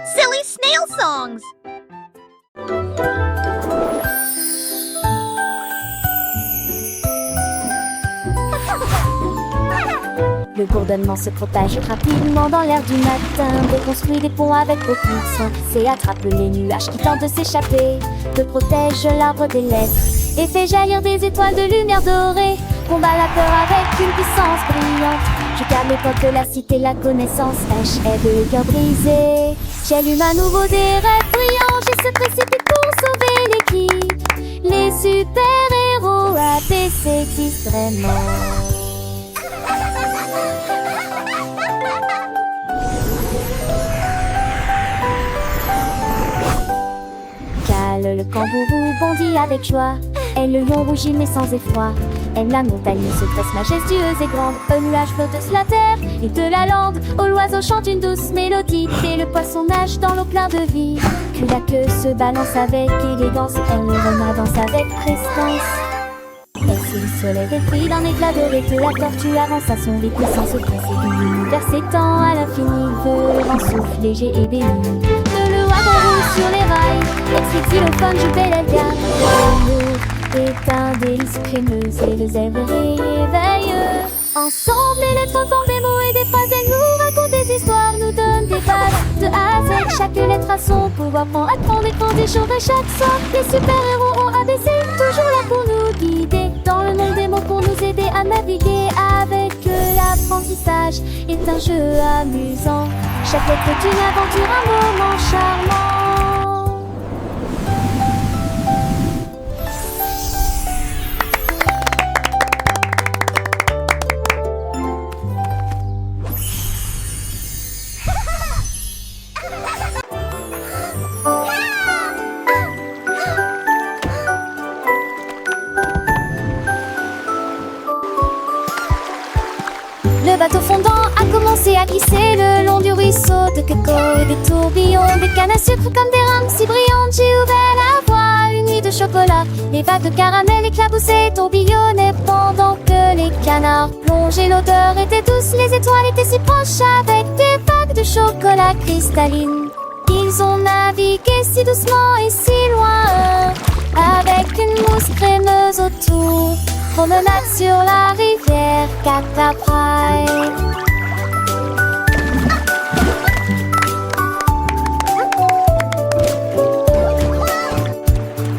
Silly snail songs! Le bourdonnement se propage rapidement dans l'air du matin. Déconstruit des ponts avec beaucoup de soin. C'est attrape les nuages qui tentent de s'échapper. Te protège l'arbre des lettres et fait jaillir des étoiles de lumière dorée. Combat la peur avec une puissance brillante. Je garde les portes de la cité, la connaissance aide le cœur brisé. J'allume à nouveau des rêves brillants. J'ai se précipite pour sauver l'équipe. Les super-héros APC existent vraiment. Le kangourou bondit avec joie. Elle le lion rougit mais sans effroi. Elle la montagne se dresse majestueuse et grande. Un nuage flotte sur la terre et de la lande. Oh, l'oiseau chante une douce mélodie. Et le poisson nage dans l'eau plein de vie. Puis la queue se balance avec élégance. Elle le renard danse avec prestance. Et si le soleil brille d'un éclat doré, que la tortue avance à son rythme sans se presser. L'univers s'étend à l'infini, veut un souffle léger et béni. Le wagon roule sur les rails, explique xylophone, joue bel Elga. L'amour est un délice crémeuse et le zèbre réveille. Ensemble, les lettres forment des mots et des phrases. Elles nous racontent des histoires, nous donnent des bases de A à Z. Chaque lettre a son pouvoir, prend à prendre et prend des jours à chaque soir. Les super-héros ont ABC, toujours là pour nous guider. Dans le monde des mots pour nous aider à naviguer. Avec l'apprentissage est un jeu amusant. Chaque lettre est une aventure, un moment charmant. Le bateau fondant a commencé à glisser le long du ruisseau de coco et des tourbillons, des cannes à sucre comme des rames si brillantes. J'ai ouvert la voie, une nuit de chocolat. Les vagues de caramel éclaboussaient, tourbillonnaient pendant que les canards plongeaient. L'odeur était douce, les étoiles étaient si proches avec des vagues de chocolat cristalline. Ils ont navigué si doucement et si loin, avec une mousse crémeuse autour. Promenade sur la rivière Cataprai.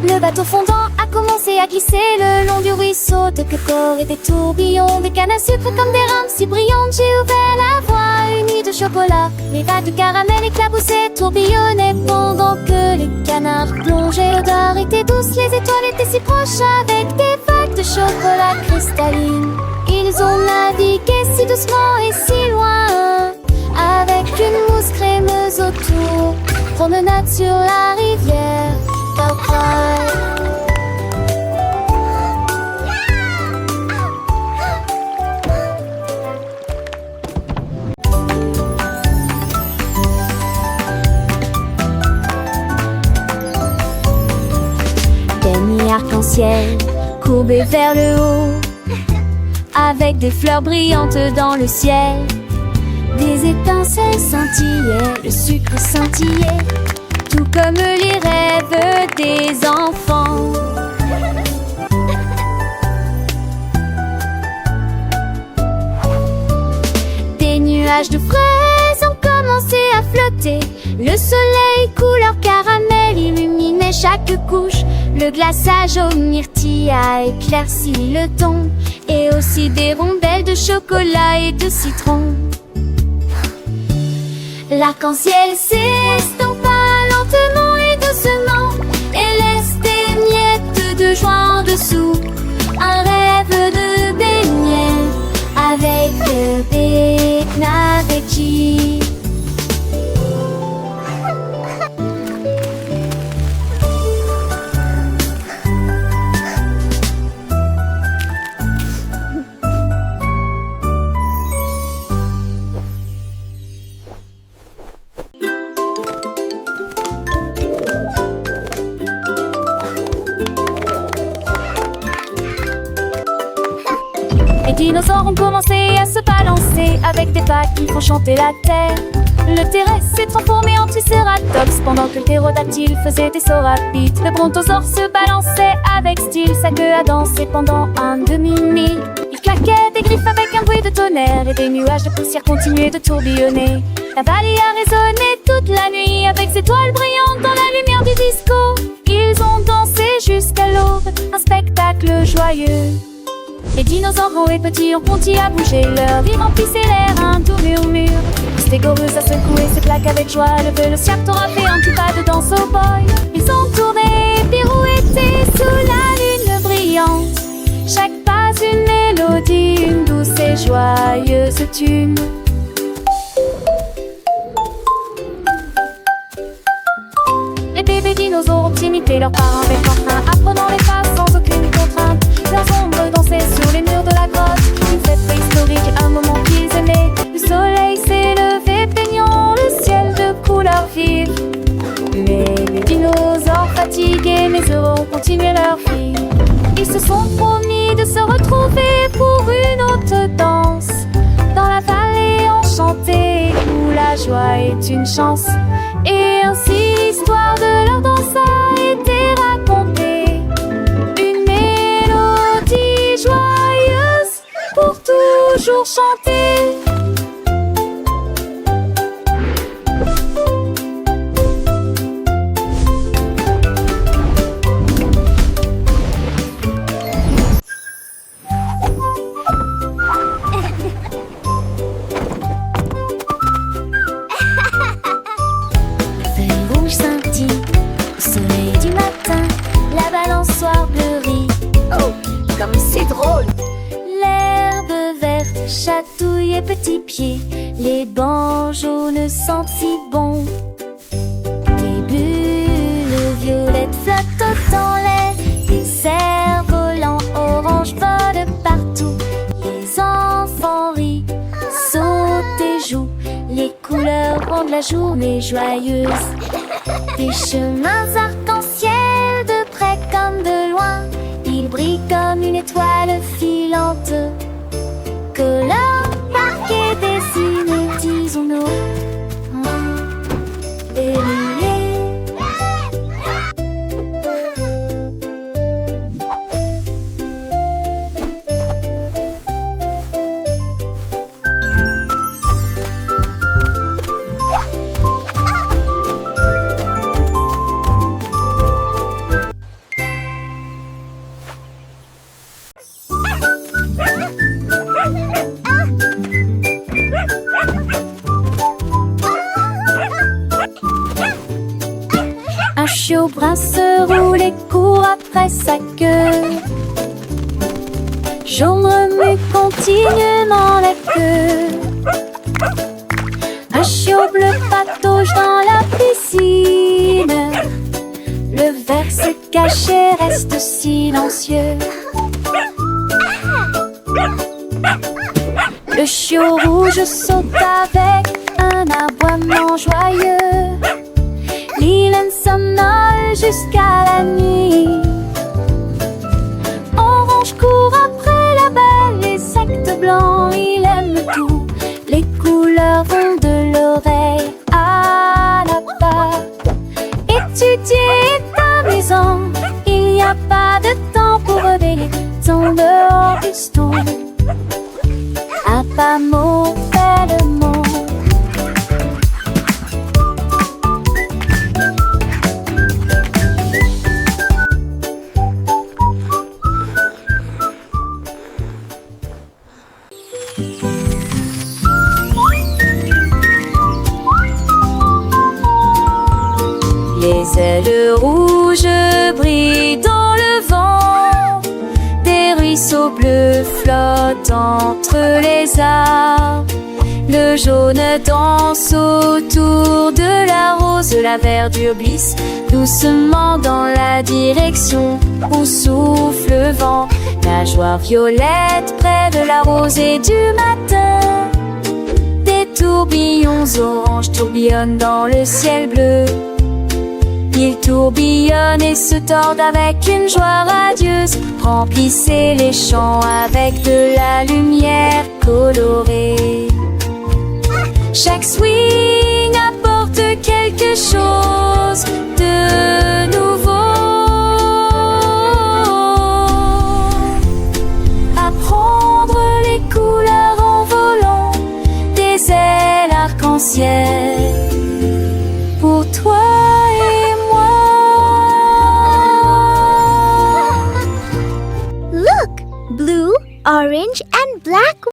Le bateau fondant a commencé à glisser le long du ruisseau de coco et des tourbillons, des cannes à sucre comme des rames si brillantes. J'ai ouvert la voie, une nuit de chocolat. Les vagues de caramel éclaboussaient, tourbillonnaient pendant que les canards plongeaient. L'odeur était douce, les étoiles étaient si proches avec des vagues de chocolat cristalline. Ils ont navigué si doucement et si loin, avec une mousse crémeuse autour. Promenade sur la rivière Cataprai. Des nids arc-en-ciel courbés vers le haut, avec des fleurs brillantes dans le ciel. Des étincelles scintillaient, le sucre scintillait, tout comme les rêves des enfants. Des nuages de fraises ont commencé à flotter. Le soleil couleur caramel illuminait chaque couche. Le glaçage aux myrtilles a éclairci le ton, et aussi des rondelles de chocolat et de citron. L'arc-en-ciel s'estompa lentement et doucement, et laisse des miettes de joie en dessous. Un rêve de beignets avec des naveggi. Les dinosaures ont commencé à se balancer avec des vagues qui font chanter la terre. Le terrestre s'est transformé en tricératops pendant que le ptérodactyle faisait des sauts rapides. Le brontosaure se balançait avec style, sa queue a dansé pendant un demi-mille. Il claquait des griffes avec un bruit de tonnerre et des nuages de poussière continuaient de tourbillonner. La vallée a résonné toute la nuit avec ses toiles brillantes dans la lumière du disco. Ils ont dansé jusqu'à l'aube, un spectacle joyeux. Les dinosaures grands et petits ont continué à bouger, leur vie remplissait l'air, un doux murmure. Le stégorus a secoué ses plaques avec joie, le vélociraptor a fait un petit pas de danse au boy. Ils ont tourné, pirouetté sous la lune brillante. Chaque pas une mélodie, une douce et joyeuse tune. Les bébés dinosaures ont imité leurs parents avec entrain, apprenant les pas sans aucune contrainte. Leurs ombres dansaient sur les murs de la grotte, une fête préhistorique, un moment qu'ils aimaient. Le soleil s'est levé, peignant le ciel de couleurs vives. Mais les dinosaures fatigués mais heureux ont continué leur vie. Ils se sont promis de se retrouver pour une autre danse dans la vallée enchantée où la joie est une chance. Et ainsi l'histoire de leur danse a été racontée. Une mélodie joyeuse pour toujours chanter. Comme c'est drôle! L'herbe verte chatouille les petits pieds, les bancs jaunes sentent si bon. Des bulles violettes flottent dans l'air, des cerfs-volants orange volent partout. Les enfants rient, sautent et jouent, les couleurs rendent la journée joyeuse. Des chemins arc-en-ciel de près comme de loin, il brille comme une étoile filante. Couleur marquée, dessinée, disons-nous, déliée. Un chiot brun se roule et court après sa queue. Jaune remue continuellement la queue. Un chiot bleu patauge dans la piscine. Le ver se cache et reste silencieux. Le chiot rouge saute avec un aboiement joyeux. L'île somnole jusqu'à la nuit. Orange court après la belle, les insectes blancs, il aime tout. Les couleurs vont de l'oreille à la patte. Étudier est amusant, il n'y a pas de temps pour révéler ton dehors du stone. Un pas mot fait le mot. Les ailes rouges brillent dans le vent, des ruisseaux bleus flottent entre les arbres. Le jaune danse autour de la rose, la verdure glisse doucement dans la direction où souffle le vent. La joie violette près de la rosée du matin. Des tourbillons orange tourbillonnent dans le ciel bleu. Ils tourbillonnent et se tordent avec une joie radieuse. Remplissez les champs avec de la lumière colorée. Chaque swing apporte quelque chose de nouveau. Apprendre les couleurs en volant, des ailes arc-en-ciel pour toi et moi. Look! Blue, orange,